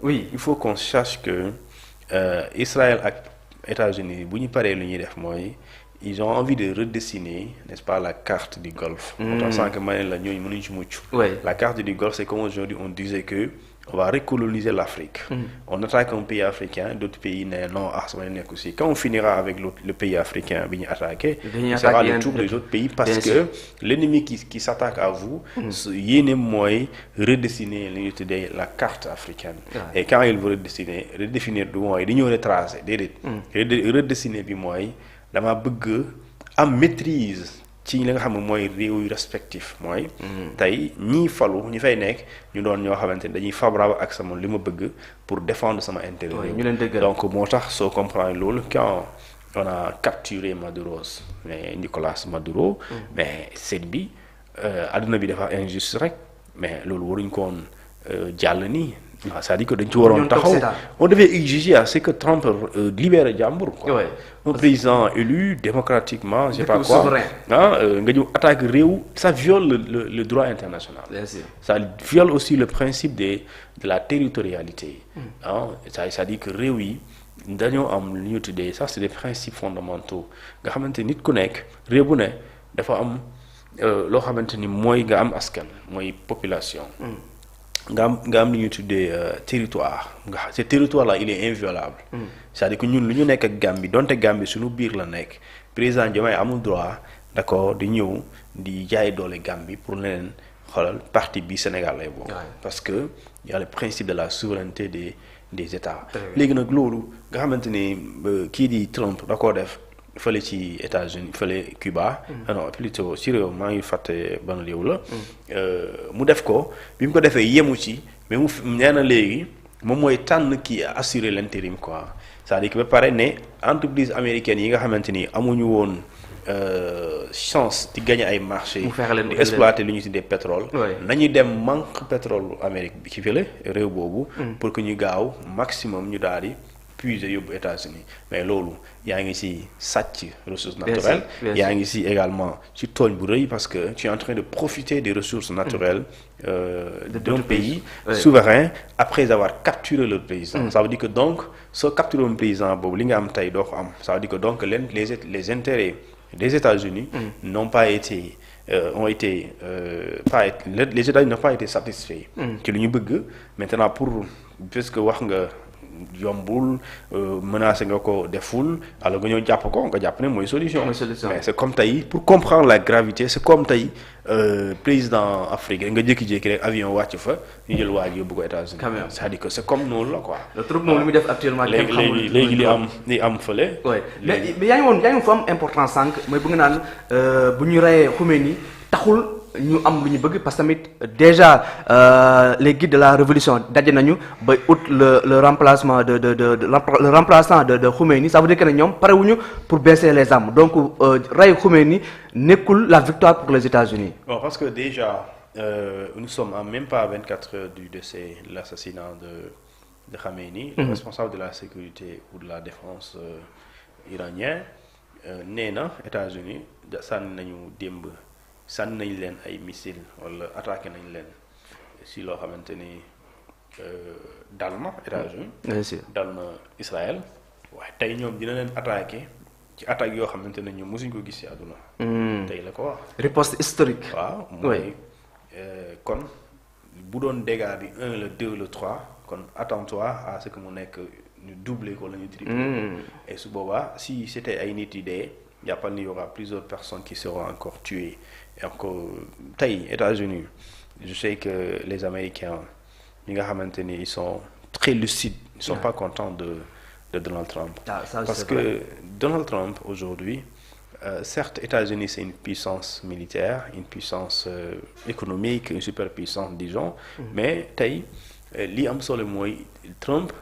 Oui, il faut qu'on sache que Israël et États-Unis bu ñu paree lu ñuy def mooy ils ont envie de redessiner, n'est-ce pas, la carte du Golfe. Autant sans que ma ne la ñooñu mënuñ ci mucc. Oui. La carte du Golfe, c'est comme aujourd'hui on disait que on va recoloniser l'Afrique. On attaque un pays africain, d'autres pays ne non ah sama nekk aussi. Quand on finira avec le pays africain bi ñu attaqué, ce sera le tour des autres pays parce que l'ennemi qui s'attaque à vous, yéene mooy redessiner li ñu tuddee la carte africaine. Et quand il veut redéfinir du mooy di ñëw retracer déedéet. Redessiner bi mooy dama bëgg am maîtrise ci li nga xam ne mooy réew yu respectif mooy tey ñii falu ñi fay nekk ñu doon ñoo xamante ni dañuy favorable ak sama li ma bëgg pour défendre sama intérêt donc moo tax soo comprendre loolu quand on a capturé Maduro mais Nicolas Maduro mais seen bi adduna bi dafa injuste rek mais loolu waruñ ko woon jàll nii c'est-à-dire que dañ ci waroon taxaw on devait exiger à ce que Trump libère jàmbur quoi un président élu démocratiquement je sais pas quoi nga ñëw attaque réew ça viole le droit international ça viole aussi le principe de la territorialité c'est-à-dire que réew yi dañoo am lu ñu tuddee ça c'est des principes fondamentaux nga xamante nit ku nekk réew bu ne dafa am loo xamante ni mooy nga am askan mooy population nga am li ñuy tuddee territoire ce territoire là il est inviolable c'est-à-dire que ñun lu ñu nekk ak Gambie donte Gambie suñu biir la nekk président Diomaye amul droit d'accord di ñëw di jaay doole Gambie pour leneen xoolal parti bi Sénégal lay bokk parce que y a le principe de la souveraineté des États léegi nag loolu nga xamante ni kii di Trump da koo def fële ci États-Unis fële Cuba non plutôt ci réew maa ngi fàtte ban réew la mu def ko bi mu ko defee yemu ci mais mu nee na léegi moom mooy tànn kii assurer l'intérim quoi c'est-à-dire que ba pare ne entreprise américaine yi nga xamante ni amuñu woon chance di gagner ay marché di exploiter lu ñu tuddee pétrole nañuy dem manque pétrole Amérique bi ci fële réew boobu pour que ñu gaaw maximum ñu daal di puiser yóbbu États-Unis mais loolu yaa ngi ci sàcc ressources naturelles yaa ngi ci également ci tooñ bu rëy parce que tu es en train de profiter des ressources naturelles d'un pays souverain après avoir capturé le président ça veut dire que donc soo capturé un président boobu li nga am tey doo ko am ça veut dire que donc les intérêts des États-Unis n'ont pas été les États-Unis n'ont pas été satisfaits ci lu ñu bëgg maintenant pour puisque wax nga yombul menacé nga ko deful alors nga ñëw jàpp ko nga jàpp ne mooy solution mais c'est comme tey pour comprendre la gravité c'est comme tey président Afrique nga jékki-jékki rek avion wàcc fa ñu jël waa ji yóbbu ko États-Unis c'est-à-dire que c'est comme noonu la quoi le truc moom li muy def actuellement léegi li am fële mais yaa ngi woon fu am importance sànq mooy bu nga naan bu ñu reyee Khomeini taxul ñu am lu ñu bëgg parce que tamit déjà les guides de la révolution daje nañu ba ut le remplacement le remplaçant de Khomeini ça veut dire que ne ñoom parewuñu pour baisser les armes donc rey Khomeini nekkul la victoire pour les États-Unis bon parce que déjà nous sommes à même pas 24 heures du décès l'assassinat de Khomeini le responsable de la sécurité ou de la défense iranien nee na États-Unis sànni nañu démb sànni nañ leen ay missiles wala attaqué nañ leen si loo xamante ni dal na États-Unis dal na Israël waaye tey ñoom dina leen attaqué ci attaques yoo xamante ne ñoom mosuñ ko gis ci àdduna tey la ko wax riposte historique waaw mooy kon bu doon dégâts bi 1 le 2 le 3 kon attends-toi à ce que mu nekk ñu doubler ko la ñu tripler et su boobaa si c'était ay nit yi dee jàppal ni y aura plusieurs personnes qui seront encore tuées et encore tey États-Unis je sais que les Américains ñi nga xamante ni ils sont très lucides ils sont pas contents de Donald Trump parce que Donald Trump aujourd'hui certes États-Unis c'est une puissance militaire une puissance économique une superpuissance disons mais tey li am solo mooy Trump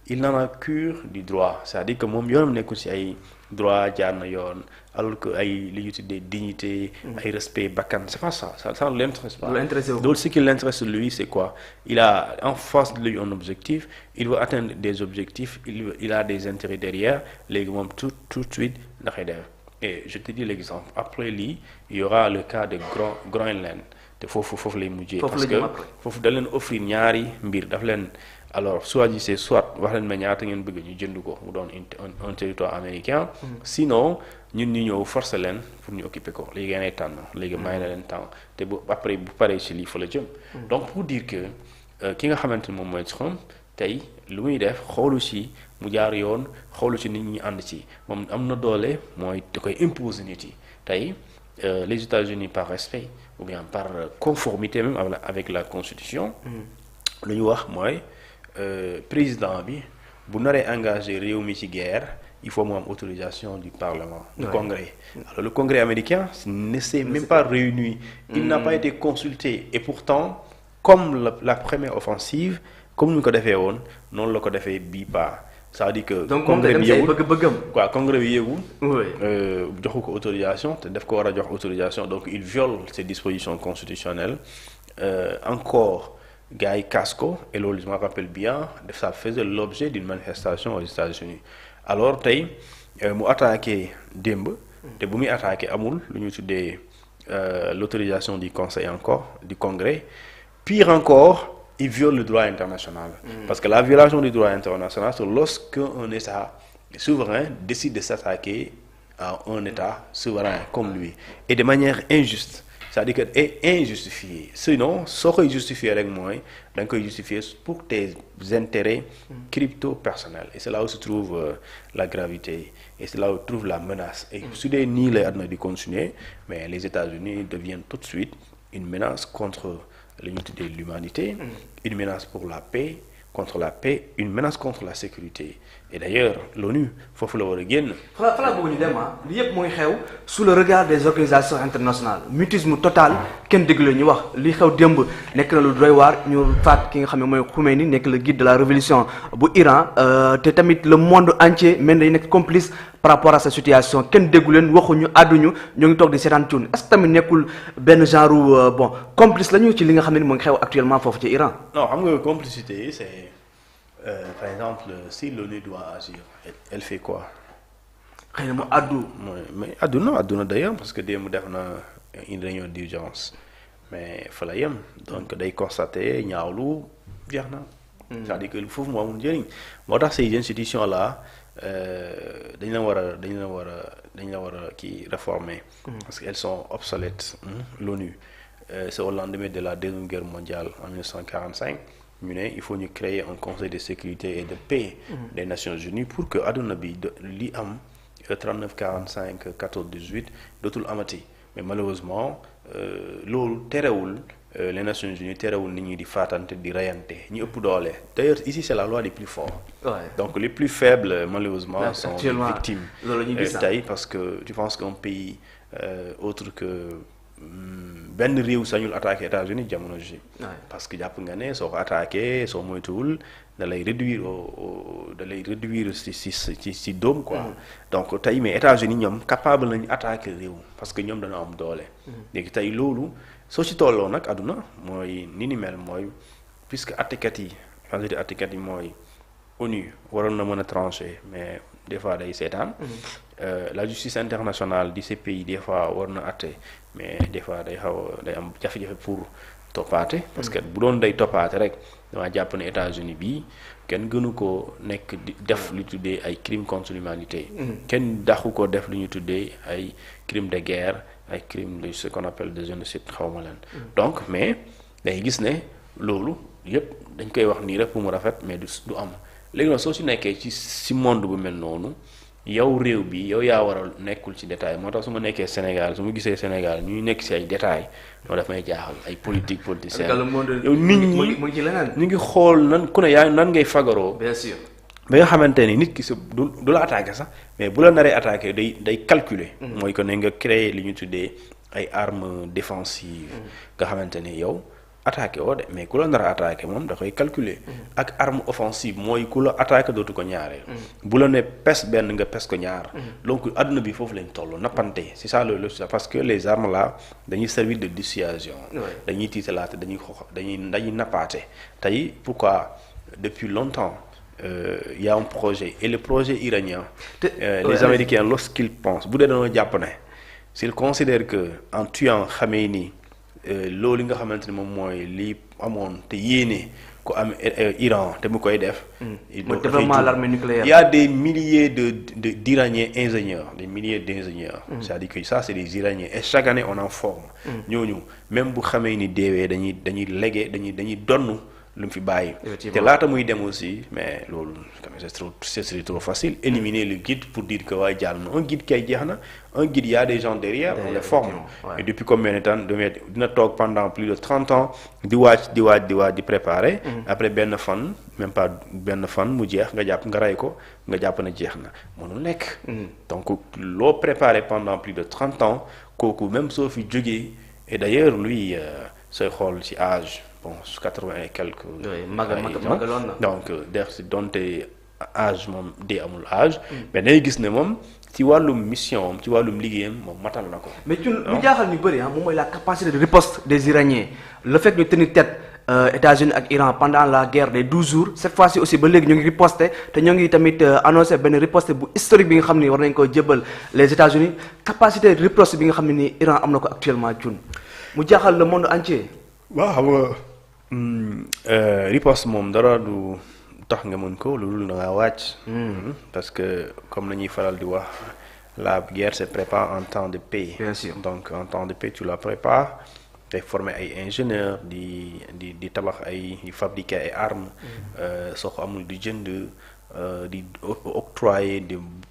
il n'en a cure du droit c'est-à-dire que moom yoonam nekkul ci ay droit jaar na yoon alors que ay li ñu tuddee dignité ay respect bakkan c'est pas ça ne l'intéresse pas donc ce qui l'intéresse lui c'est quoi il a en face de lui un objectif il veut atteindre des objectifs il a des intérêts derrière léegi moom tout de suite da koy def et je te dis l'exemple après lii il y aura le cas de Groenland te foofu lay mujjee parce que foofu da leen offrir ñaari mbir daf leen alors soit dit c'est soit wax leen ma ñaata ngeen bëgg ñu jënd ko mu doon un territoire américain sinon ñun ñu ñëw forcer leen pour ñu occuper ko léegi ngeen ay tànn léegi may na leen temps te bu après bu paree ci lii fa la jëm donc pour dire que ki nga xamante ni moom mooy Trump tey lu muy def xoolu ci mu jaar yoon xoolu ci nit ñi ànd ci moom am na doole mooy da koy imposer nit yi tey les États-Unis par respect ou bien par conformité même avec la constitution lu ñu wax mooy président bi bu naree engagé réew mi ci guerre il faut mu am autorisation du Parlement du Congrès alors le Congrès américain ne s'est même pas réuni il n'a pas été consulté et pourtant comme la première offensive comme ni ñu ko defee woon noonu la ko defee bii pas c'est-à-dire que congrès bi yëgul quoi congrès bi yëgul joxu ko autorisation te daf ko war a jox autorisation donc il viole ces dispositions constitutionnelles encore gars yi casse ko et loolu je me rappelle bien ça faisait l'objet d'une manifestation aux États-Unis alors tey mu attaqué démb te bu muy attaqué amul lu ñu tuddee l'autorisation du conseil encore du congrès pire encore il viole le droit international parce que la violation du droit international c'est lorsque un État souverain décide de s'attaquer à un État souverain comme lui et de manière injuste c'est-à-dire que est injustifié sinon soo koy justifier rek mooy da nga koy justifier pour tes intérêts crypto personnels et c'est là où se trouve la gravité et c'est là où se trouve la menace et su dee nii lay àdduna di continuer mais les États-Unis deviennent tout de suite une menace contre l'unité de l'humanité une menace pour la paix contre la paix une menace contre la sécurité et d'ailleurs l'ONU foofu la war a génn. fa bëgg ñu dem li yëpp mooy xew sous le regard des organisations internationales mutisme total kenn déglu ñu wax li xew démb nekk na lu doy waar ñu faat ki nga xam ne mooy Khomeini nekk le guide de la révolution bu Iran te tamit le monde entier mel day nekk complice par rapport à cette situation kenn déggu leen waxuñu àdduñu ñoo ngi toog di seetaan tuun est-ce que tamit nekkul benn genre bon complice la ñu ci li nga xam ne moo ngi xew actuellement foofu ci Iran. non xam nga complicité c'est par exemple si l'ONU doit agir elle fait quoi. xëy na mu àddu. mais àdduna d'ailleurs parce que démb def na une réunion d'urgence mais fa la yem donc day constater ñaawlu jeex na. c'est-à-dire que foofu moo amul njëriñ moo tax ces institutions là dañ la war a kii réformer. parce que elles sont obsolètes. l'ONU c'est au lendemain de la Deuxième Guerre mondiale en 1945. ñu ne il faut ñu créer un conseil de sécurité et de paix des Nations Unies pour que adduna bi li am 39 45 14 18 dootul amati mais malheureusement loolu terewul les Nations Unies terewul nit ñi di faatante di reyante ñu ëpp doole d'ailleurs ici c'est la loi des plus forts donc les plus faibles malheureusement sont les victimes tey parce que tu penses qu'un pays autre que benn réew sañul attaqué États-Unis jamono ji parce que jàpp nga ne soo ko attaqué soo moytuwul da lay réduire ci doom quoi donc tey mais États-Unis ñoom capable nañu attaqué réew parce que ñoom dañoo am doole léegi tey loolu soo ci tolloo nag àdduna mooy ni mel mooy puisque attekat yi mooy ONU waroon na mën a trancher mais des fois day seetaan la justice internationale de ces pays des fois war na atte mais des fois day am jafe-jafe pour toppaate parce que bu doon day toppaate rek dama jàpp ne États-Unis bii kenn gënu ko nekk di def lu tuddee ay crimes contre l'humanité kenn daxu ko def lu ñu tuddee ay crimes de guerre ay crimes de ce qu'on appelle de génocide xawma leen donc mais day gis ne loolu yépp dañ koy wax nii rek pour mu rafet mais du am léegi nag soo ci nekkee ci monde bu mel noonu yow réew bi yow yaa war a nekkul ci détail moo tax su ma nekkee Sénégal su ma gisee Sénégal ñuy nekk ci ay détails moo daf may jaaxal ay politiciens yow nit ñi ñu ngi xool nan ku ne yaa nan ngay fagaroo bien sûr ba nga xamante ni nit ki sa du la attaqué sax mais bu la naree attaqué day calculer mooy que ne nga créer li ñu tuddee ay armes défensives nga xamante ni yow attaqué woo de mais ku la nar a attaqué moom da koy calculer ak arme offensive mooy ku la attaqué dootu ko ñaareel bu la ne pes benn nga pes ko ñaar donc adduna bi foofu lañ toll nappante c'est ça le parce que les armes là dañuy servir de dissuasion dañuy tiitalaate dañuy nappaate tey pourquoi depuis longtemps il y a un projet et le projet iranien les Américains lorsqu'ils pensent bu dee dañoo jàpp ne s'ils considèrent que en tuant Khamenei loolu nga xamante ne moom mooy li amoon te yéene ku am Iran te mu koy def. développement l'armée nucléaire. Il y a des milliers d'Iraniens ingénieurs, des milliers d'ingénieurs. C'est-à-dire que ça c'est des Iraniens et chaque année on en forme. ñooñu même bu xamee ni deewee dañuy légué dañuy donnu lu mu fi bàyyi. te laata muy dem aussi mais loolu c'est trop facile. Éliminer le guide pour dire que waaye jàll na un guide kay jeex na un guide y a des gens derrière on les forme. Et depuis combien de temps dina toog pendant plus de 30 ans di préparer. Après benn fan même pas benn fan mu jeex nga jàpp nga rey ko nga jàpp na jeex na mënul nekk. Donc loo préparer pendant plus de 30 ans kooku même soo fi jógee et d'ailleurs lui sooy xool ci âge. Bon, 80 et quelques. Donc, donte âge moom dee amul âge. mais day gis ne moom ci wàllum mission am ci wàllum liggéeyam moom matal na ko. mais ci lu jaaxal ñu bëri moom mooy la capacité de riposte des Iraniens le fait ñu tenir tête États-Unis ak Iran pendant la guerre des 12 jours cette fois-ci aussi ba léegi ñu ngi riposter te ñoo ngi tamit annoncé benn riposte bu historique bi nga xam ni war nañ ko jébal les États-Unis capacité de riposte bi nga xam ne ni Iran am na ko actuellement Thioune mu jaaxal le monde entier. waaw xam nga riposte moom dara du tax nga mën ko loolu da ngaa wàcc. parce que comme nañuy faral di wax la guerre se prépare en temps de paix. Bien sûr. Donc en temps de paix tu la prépares te former ay ingénieurs di tabax di fabriquer ay armes. soo ko amul di jënd di octroyer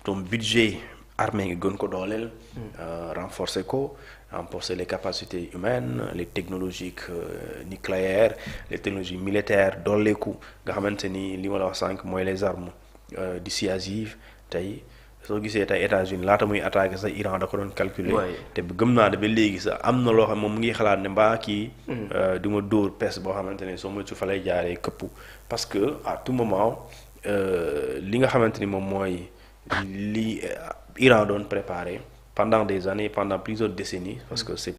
ton budget armée nga gën ko dooleel. renforcer ko. Renforcer les capacités humaines les technologies nucléaires les technologies militaires dooleeku nga xamante ni li ma la wax sànq mooy les armes dissuasives tey soo gisee tey États-Unis laata muy attaqué sax Iran da ko doon calculer. te gëm naa ne ba léegi sax am na loo xam moom mu ngi xalaat ne mbaa kii. du ma dóor pes boo xamante ne soo moytu fa lay jaaree këpp parce que à tout moment li nga xamante ni moom mooy li Iran doon préparé. Pendant des années, pendant plusieurs décennies, parce que c'est